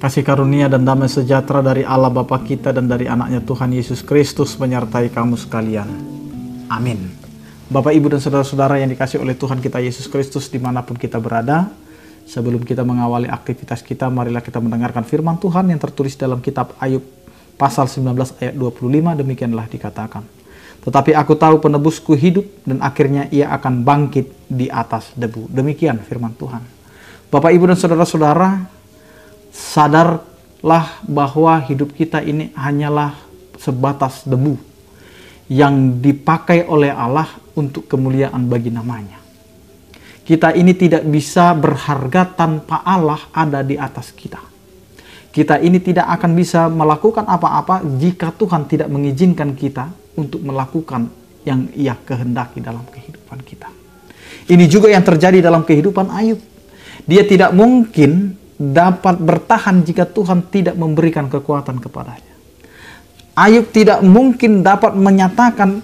Kasih karunia dan damai sejahtera dari Allah Bapa kita dan dari anaknya Tuhan Yesus Kristus menyertai kamu sekalian. Amin. Bapak, Ibu, dan saudara-saudara yang dikasihi oleh Tuhan kita Yesus Kristus dimanapun kita berada, sebelum kita mengawali aktivitas kita, marilah kita mendengarkan firman Tuhan yang tertulis dalam kitab Ayub pasal 19 ayat 25. Demikianlah dikatakan, tetapi aku tahu penebusku hidup dan akhirnya ia akan bangkit di atas debu. Demikian firman Tuhan. Bapak, Ibu, dan saudara-saudara, sadarlah bahwa hidup kita ini hanyalah sebatas debu yang dipakai oleh Allah untuk kemuliaan bagi namanya. Kita ini tidak bisa berharga tanpa Allah ada di atas kita. Kita ini tidak akan bisa melakukan apa-apa jika Tuhan tidak mengizinkan kita untuk melakukan yang Ia kehendaki dalam kehidupan kita. Ini juga yang terjadi dalam kehidupan Ayub. Dia tidak mungkin dapat bertahan jika Tuhan tidak memberikan kekuatan kepadanya. Ayub tidak mungkin dapat menyatakan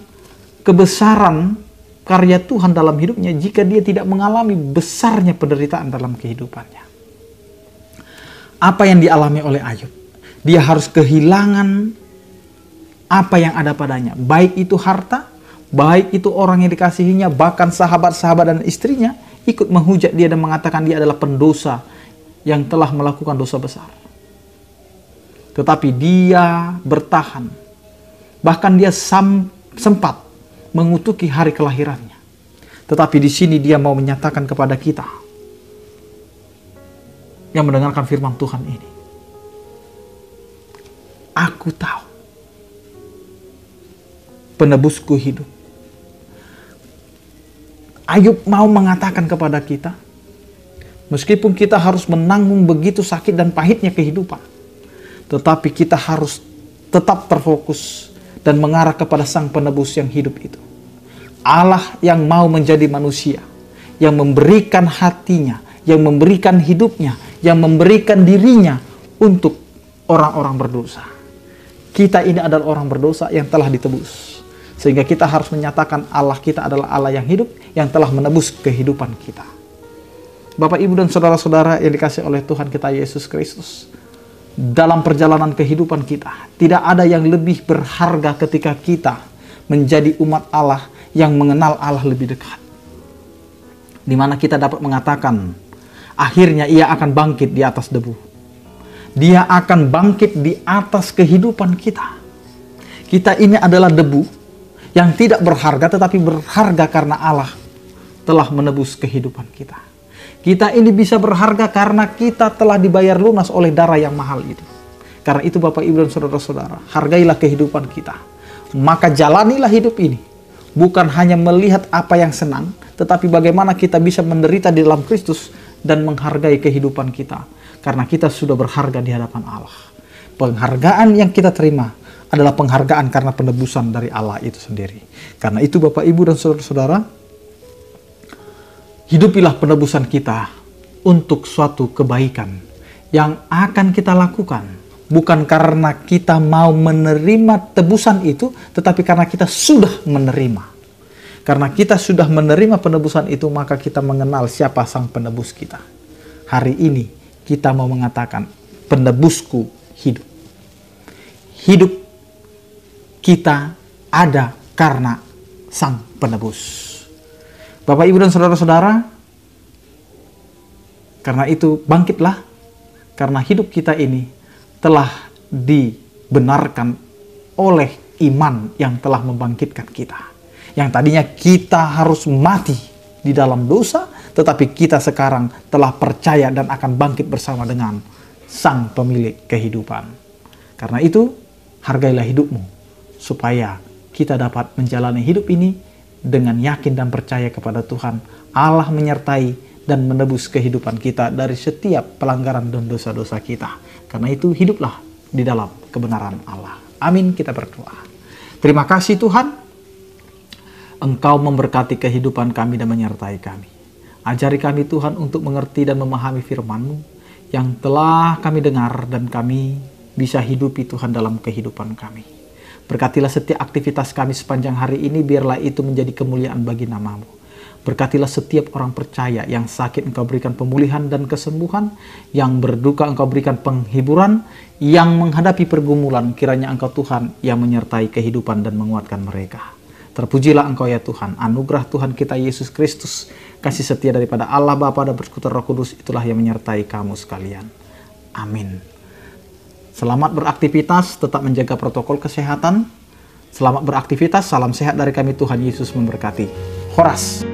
kebesaran karya Tuhan dalam hidupnya jika dia tidak mengalami besarnya penderitaan dalam kehidupannya. Apa yang dialami oleh Ayub? Dia harus kehilangan apa yang ada padanya, baik itu harta, baik itu orang yang dikasihinya, bahkan sahabat-sahabat dan istrinya ikut menghujat dia dan mengatakan dia adalah pendosa yang telah melakukan dosa besar. Tetapi dia bertahan. Bahkan dia sempat mengutuki hari kelahirannya. Tetapi di sini dia mau menyatakan kepada kita yang mendengarkan firman Tuhan ini, aku tahu penebusku hidup. Ayub mau mengatakan kepada kita, meskipun kita harus menanggung begitu sakit dan pahitnya kehidupan, tetapi kita harus tetap terfokus dan mengarah kepada Sang Penebus yang hidup itu. Allah yang mau menjadi manusia, yang memberikan hatinya, yang memberikan hidupnya, yang memberikan dirinya untuk orang-orang berdosa. Kita ini adalah orang berdosa yang telah ditebus. Sehingga kita harus menyatakan Allah kita adalah Allah yang hidup, yang telah menebus kehidupan kita. Bapak, Ibu, dan saudara-saudara yang dikasihi oleh Tuhan kita Yesus Kristus, dalam perjalanan kehidupan kita, tidak ada yang lebih berharga ketika kita menjadi umat Allah yang mengenal Allah lebih dekat. Di mana kita dapat mengatakan, akhirnya ia akan bangkit di atas debu. Dia akan bangkit di atas kehidupan kita. Kita ini adalah debu yang tidak berharga, tetapi berharga karena Allah telah menebus kehidupan kita. Kita ini bisa berharga karena kita telah dibayar lunas oleh darah yang mahal itu. Karena itu Bapak, Ibu, dan saudara-saudara, hargailah kehidupan kita. Maka jalanilah hidup ini. Bukan hanya melihat apa yang senang, tetapi bagaimana kita bisa menderita di dalam Kristus dan menghargai kehidupan kita. Karena kita sudah berharga di hadapan Allah. Penghargaan yang kita terima adalah penghargaan karena penebusan dari Allah itu sendiri. Karena itu Bapak, Ibu, dan saudara-saudara, hidupilah penebusan kita untuk suatu kebaikan yang akan kita lakukan. Bukan karena kita mau menerima tebusan itu, tetapi karena kita sudah menerima. Karena kita sudah menerima penebusan itu, maka kita mengenal siapa Sang Penebus kita. Hari ini kita mau mengatakan, penebusku hidup. Hidup kita ada karena Sang Penebus. Bapak, Ibu, dan saudara-saudara, karena itu bangkitlah, karena hidup kita ini telah dibenarkan oleh iman yang telah membangkitkan kita. Yang tadinya kita harus mati di dalam dosa, tetapi kita sekarang telah percaya dan akan bangkit bersama dengan Sang Pemilik kehidupan. Karena itu, hargailah hidupmu, supaya kita dapat menjalani hidup ini dengan yakin dan percaya kepada Tuhan. Allah menyertai dan menebus kehidupan kita dari setiap pelanggaran dan dosa-dosa kita. Karena itu hiduplah di dalam kebenaran Allah. Amin, kita berdoa. Terima kasih Tuhan, Engkau memberkati kehidupan kami dan menyertai kami. Ajari kami Tuhan untuk mengerti dan memahami firman-Mu yang telah kami dengar dan kami bisa hidupi Tuhan dalam kehidupan kami. Berkatilah setiap aktivitas kami sepanjang hari ini, biarlah itu menjadi kemuliaan bagi nama-Mu. Berkatilah setiap orang percaya yang sakit, Engkau berikan pemulihan dan kesembuhan, yang berduka Engkau berikan penghiburan, yang menghadapi pergumulan kiranya Engkau Tuhan yang menyertai kehidupan dan menguatkan mereka. Terpujilah Engkau ya Tuhan, anugerah Tuhan kita Yesus Kristus, kasih setia daripada Allah Bapa dan Persekutuan Roh Kudus itulah yang menyertai kamu sekalian. Amin. Selamat beraktivitas, tetap menjaga protokol kesehatan. Selamat beraktivitas, salam sehat dari kami, Tuhan Yesus memberkati. Horas.